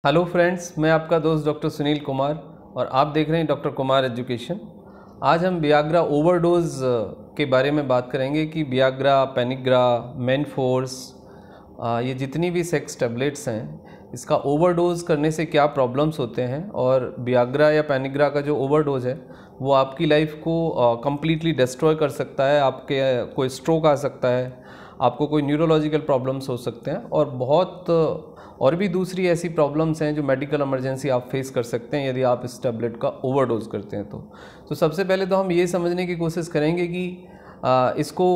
Hello friends, मैं आपका दोस्त डॉक्टर सुनील कुमार और आप देख रहे हैं डॉक्टर कुमार एजुकेशन। आज हम वियाग्रा ओवरडोज के बारे में बात करेंगे कि वियाग्रा, पेनिग्रा, मेनफोर्स, ये जितनी भी सेक्स टैबलेट्स हैं, इसका ओवरडोज करने से क्या प्रॉब्लम्स होते हैं और वियाग्रा या पेनिग्रा का जो ओवरडोज है वो आपकी लाइफ को कम्प्लीटली डिस्ट्रॉय कर सकता है। आपके कोई स्ट्रोक आ सकता है, आपको कोई न्यूरोलॉजिकल प्रॉब्लम्स हो सकते हैं और बहुत और भी दूसरी ऐसी प्रॉब्लम्स हैं जो मेडिकल इमरजेंसी आप फेस कर सकते हैं यदि आप इस टैबलेट का ओवरडोज करते हैं। तो सबसे पहले तो हम ये समझने की कोशिश करेंगे कि इसको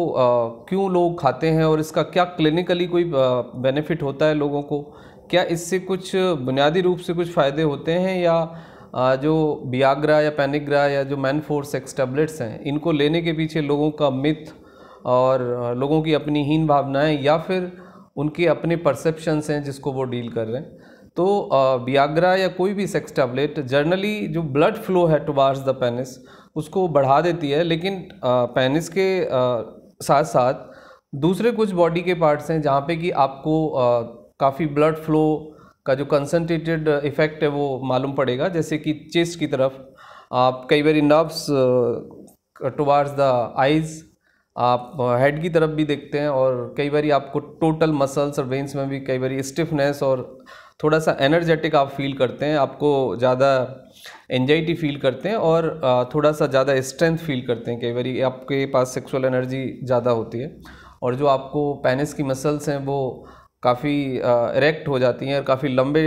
क्यों लोग खाते हैं और इसका क्या क्लिनिकली कोई बेनिफिट होता है लोगों को, क्या इससे कुछ बुनियादी रूप से कुछ फ़ायदे होते हैं या जो वियाग्रा या पेनिग्रा या जो मेनफोर्स सेक्स टैबलेट्स हैं इनको लेने के पीछे लोगों का मिथ और लोगों की अपनी हीन भावनाएं या फिर उनके अपने परसेप्शंस हैं जिसको वो डील कर रहे हैं। तो वियाग्रा या कोई भी सेक्स टैबलेट जनरली जो ब्लड फ्लो है टुवार्ड्स द पेनिस उसको बढ़ा देती है, लेकिन पेनिस के साथ साथ दूसरे कुछ बॉडी के पार्ट्स हैं जहाँ पे कि आपको काफ़ी ब्लड फ्लो का जो कंसनट्रेटेड इफ़ेक्ट है वो मालूम पड़ेगा। जैसे कि चेस्ट की तरफ आप कई बार नर्व्स टुवार्ड्स द आइज़, आप हेड की तरफ भी देखते हैं और कई बार आपको टोटल मसल्स और वेन्स में भी कई बार स्टिफनेस और थोड़ा सा एनर्जेटिक आप फील करते हैं, आपको ज़्यादा एंजाइटी फील करते हैं और थोड़ा सा ज़्यादा स्ट्रेंथ फील करते हैं। कई बार आपके पास सेक्सुअल एनर्जी ज़्यादा होती है और जो आपको पेनिस की मसल्स हैं वो काफ़ी इरेक्ट हो जाती हैं और काफ़ी लंबे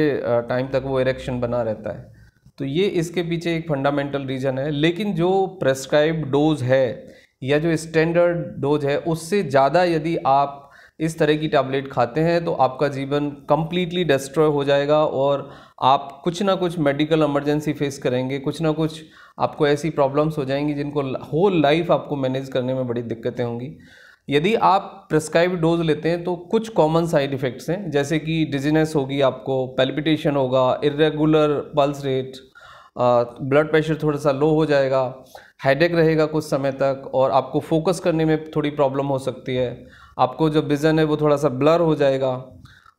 टाइम तक वो इरेक्शन बना रहता है। तो ये इसके पीछे एक फंडामेंटल रीज़न है। लेकिन जो प्रेस्क्राइब्ड डोज है या जो स्टैंडर्ड डोज है उससे ज़्यादा यदि आप इस तरह की टैबलेट खाते हैं तो आपका जीवन कम्प्लीटली डिस्ट्रॉय हो जाएगा और आप कुछ ना कुछ मेडिकल इमरजेंसी फेस करेंगे, कुछ ना कुछ आपको ऐसी प्रॉब्लम्स हो जाएंगी जिनको होल लाइफ आपको मैनेज करने में बड़ी दिक्कतें होंगी। यदि आप प्रिस्क्राइब्ड डोज लेते हैं तो कुछ कॉमन साइड इफ़ेक्ट्स हैं, जैसे कि डिजीनेस होगी, आपको पैल्पिटेशन होगा, irregular pulse rate, blood pressure थोड़ा सा लो हो जाएगा, हेडेक रहेगा कुछ समय तक और आपको फोकस करने में थोड़ी प्रॉब्लम हो सकती है, आपको जो विज़न है वो थोड़ा सा ब्लर हो जाएगा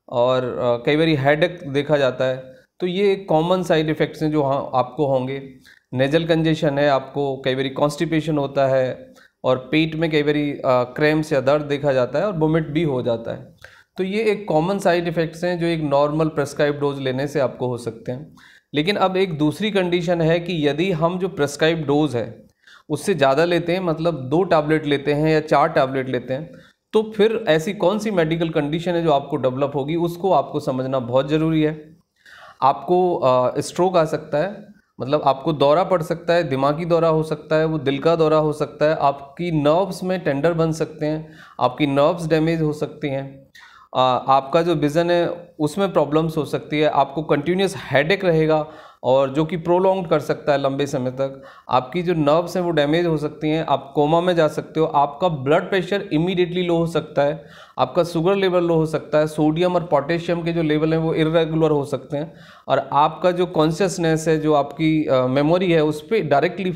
और कई बार हेडेक देखा जाता है। तो ये एक कॉमन साइड इफ़ेक्ट्स हैं जो आपको होंगे। नेजल कंजेशन है, आपको कई बार कॉन्स्टिपेशन होता है और पेट में कई बार क्रैम्प्स या दर्द देखा जाता है और वोमिट भी हो जाता है। तो ये एक कॉमन साइड इफ़ेक्ट्स हैं जो एक नॉर्मल प्रेस्क्राइब डोज लेने से आपको हो सकते हैं। लेकिन अब एक दूसरी कंडीशन है कि यदि हम जो प्रेस्क्राइब डोज है उससे ज़्यादा लेते हैं, मतलब 2 टैबलेट लेते हैं या 4 टैबलेट लेते हैं, तो फिर ऐसी कौन सी मेडिकल कंडीशन है जो आपको डेवलप होगी उसको आपको समझना बहुत ज़रूरी है। आपको स्ट्रोक आ सकता है, मतलब आपको दौरा पड़ सकता है, दिमागी दौरा हो सकता है, वो दिल का दौरा हो सकता है, आपकी नर्व्स में टेंडर बन सकते हैं, आपकी नर्व्स डैमेज हो सकती हैं, आपका जो विज़न है उसमें प्रॉब्लम्स हो सकती है, आपको कंटिन्यूस हेडेक रहेगा और जो कि प्रोलॉन्ग कर सकता है लंबे समय तक, आपकी जो नर्व्स हैं वो डैमेज हो सकती हैं, आप कोमा में जा सकते हो, आपका ब्लड प्रेशर इमीडिएटली लो हो सकता है, आपका शुगर लेवल लो हो सकता है, सोडियम और पोटेशियम के जो लेवल हैं वो इरेगुलर हो सकते हैं और आपका जो कॉन्शियसनेस है, जो आपकी मेमोरी है, उस पर डायरेक्टली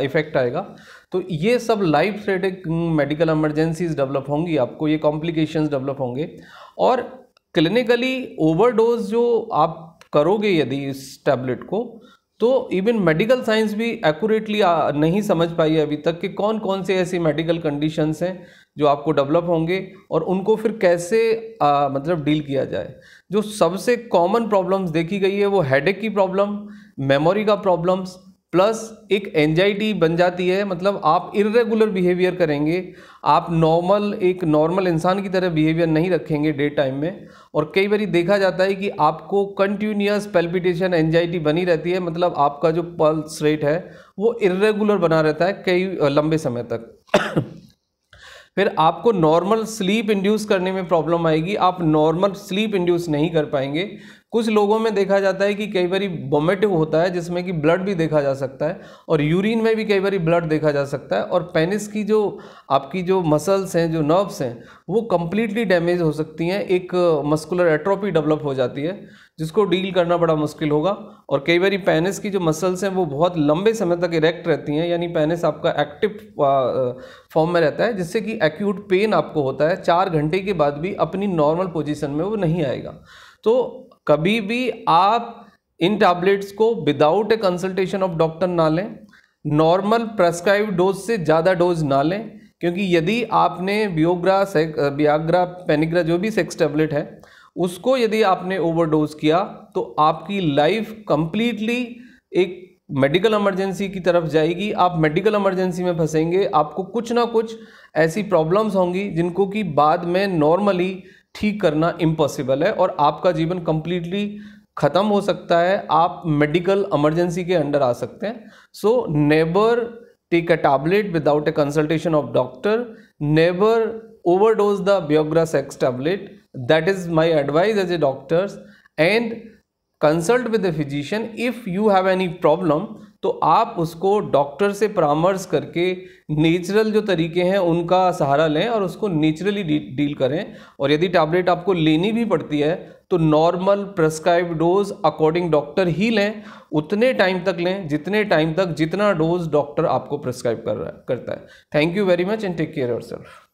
इफेक्ट आएगा। तो ये सब life threatening medical emergencies develop होंगी, आपको ये कॉम्प्लिकेशंस डेवलप होंगे और क्लिनिकली ओवरडोज जो आप करोगे यदि इस टैबलेट को, तो इवन मेडिकल साइंस भी एक्यूरेटली नहीं समझ पाई है अभी तक कि कौन कौन से ऐसी मेडिकल कंडीशंस हैं जो आपको डेवलप होंगे और उनको फिर कैसे मतलब डील किया जाए। जो सबसे कॉमन प्रॉब्लम्स देखी गई है वो हेडेक की प्रॉब्लम, मेमोरी का प्रॉब्लम्स प्लस एक एंजाइटी बन जाती है, मतलब आप इर्रेगुलर बिहेवियर करेंगे, आप एक नॉर्मल इंसान की तरह बिहेवियर नहीं रखेंगे डे टाइम में और कई बार देखा जाता है कि आपको कंटिन्यूअस पैल्पिटेशन, एंजाइटी बनी रहती है, मतलब आपका जो पल्स रेट है वो इर्रेगुलर बना रहता है कई लंबे समय तक। फिर आपको नॉर्मल स्लीप इंड्यूस करने में प्रॉब्लम आएगी, आप नॉर्मल स्लीप इंड्यूस नहीं कर पाएंगे। कुछ लोगों में देखा जाता है कि कई बार वोमिटिंग होता है जिसमें कि ब्लड भी देखा जा सकता है और यूरिन में भी कई बार ब्लड देखा जा सकता है और पेनिस की जो आपकी जो मसल्स हैं, जो नर्व्स हैं, वो कम्प्लीटली डैमेज हो सकती हैं, एक मस्कुलर एट्रोफी डेवलप हो जाती है जिसको डील करना बड़ा मुश्किल होगा। और कई बार पेनिस की जो मसल्स हैं वो बहुत लंबे समय तक इरेक्ट रहती हैं, यानी पेनिस आपका एक्टिव फॉर्म में रहता है जिससे कि एक्यूट पेन आपको होता है, 4 घंटे के बाद भी अपनी नॉर्मल पोजीशन में वो नहीं आएगा। तो कभी भी आप इन टैबलेट्स को without a consultation of doctor ना लें, नॉर्मल प्रेस्क्राइब डोज से ज़्यादा डोज ना लें, क्योंकि यदि आपने वियाग्रा पेनिग्रा जो भी सेक्स टैबलेट है उसको यदि आपने ओवरडोज किया तो आपकी लाइफ कंप्लीटली एक मेडिकल इमरजेंसी की तरफ जाएगी। आप मेडिकल इमरजेंसी में फंसेंगे, आपको कुछ ना कुछ ऐसी प्रॉब्लम्स होंगी जिनको कि बाद में नॉर्मली ठीक करना इम्पॉसिबल है और आपका जीवन कंप्लीटली ख़त्म हो सकता है, आप मेडिकल इमरजेंसी के अंडर आ सकते हैं। So never take a tablet without a consultation of doctor, never overdose the Viagra sex tablet. That is my advice as a doctor, and consult with the physician if you have any problem। तो आप उसको doctor से परामर्श करके natural जो तरीके हैं उनका सहारा लें और उसको नेचुरली डील करें। और यदि टैबलेट आपको लेनी भी पड़ती है तो normal prescribe dose according doctor ही लें, उतने टाइम तक लें जितने टाइम तक जितना डोज डॉक्टर आपको प्रेस्क्राइब करता है। Thank you very much and take care yourself.